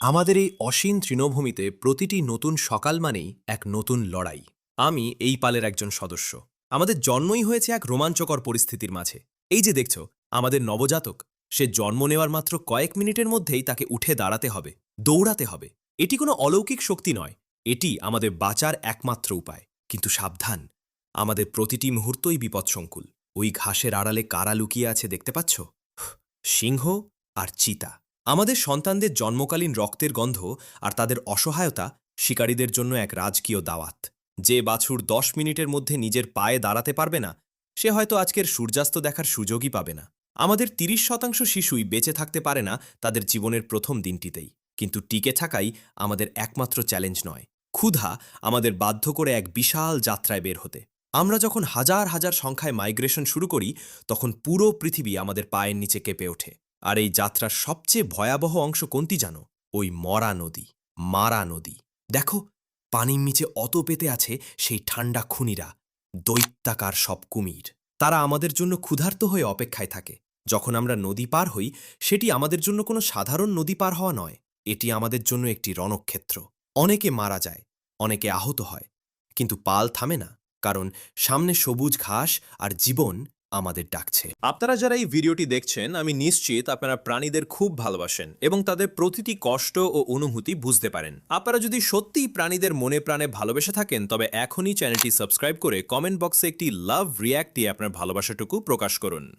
আমাদের এই অসীম তৃণভূমিতে প্রতিটি নতুন সকাল মানেই এক নতুন লড়াই। আমি এই পালের একজন সদস্য। আমাদের জন্মই হয়েছে এক রোমাঞ্চকর পরিস্থিতির মাঝে। এই যে দেখছ, আমাদের নবজাতক, সে জন্ম নেওয়ার মাত্র কয়েক মিনিটের মধ্যেই তাকে উঠে দাঁড়াতে হবে, দৌড়াতে হবে। এটি কোনো অলৌকিক শক্তি নয়, এটি আমাদের বাঁচার একমাত্র উপায়। কিন্তু সাবধান, আমাদের প্রতিটি মুহূর্তই বিপদসংকুল। ওই ঘাসের আড়ালে কারা লুকিয়ে আছে দেখতে পাচ্ছ? সিংহ আর চিতা। আমাদের সন্তানদের জন্মকালীন রক্তের গন্ধ আর তাদের অসহায়তা শিকারীদের জন্য এক রাজকীয় দাওয়াত। যে বাছুর ১০ মিনিটের মধ্যে নিজের পায়ে দাঁড়াতে পারবে না, সে হয়তো আজকের সূর্যাস্ত দেখার সুযোগই পাবে না। আমাদের ৩০% শিশুই বেঁচে থাকতে পারে না তাদের জীবনের প্রথম দিনটিতেই। কিন্তু টিকে থাকাই আমাদের একমাত্র চ্যালেঞ্জ নয়। ক্ষুধা আমাদের বাধ্য করে এক বিশাল যাত্রায় বের হতে। আমরা যখন হাজার হাজার সংখ্যায় মাইগ্রেশন শুরু করি, তখন পুরো পৃথিবী আমাদের পায়ের নিচে কেঁপে ওঠে। আর এই যাত্রার সবচেয়ে ভয়াবহ অংশ কোনটি জানো? ওই মরা নদী, মারা নদী। দেখো, পানির নিচে অত পেতে আছে সেই ঠান্ডা খুনিরা, দৈত্যাকার সব কুমির। তারা আমাদের জন্য ক্ষুধার্ত হয়ে অপেক্ষায় থাকে। যখন আমরা নদী পার হই, সেটি আমাদের জন্য কোনো সাধারণ নদী পার হওয়া নয়, এটি আমাদের জন্য একটি রণক্ষেত্র। অনেকে মারা যায়, অনেকে আহত হয়, কিন্তু পাল থামে না, কারণ সামনে সবুজ ঘাস আর জীবন আমাদের ডাকছে। আপনারা যারা এই ভিডিওটি দেখছেন, আমি নিশ্চিত আপনারা প্রাণীদের খুব ভালোবাসেন এবং তাদের প্রতিটি কষ্ট ও অনুভূতি বুঝতে পারেন। আপনারা যদি সত্যিই প্রাণীদের মনে প্রাণে ভালোবেসে থাকেন, তবে এখনই চ্যানেলটি সাবস্ক্রাইব করে কমেন্ট বক্সে একটি লাভ রিয়্যাক্ট দিয়ে আপনার ভালোবাসাটুকু প্রকাশ করুন।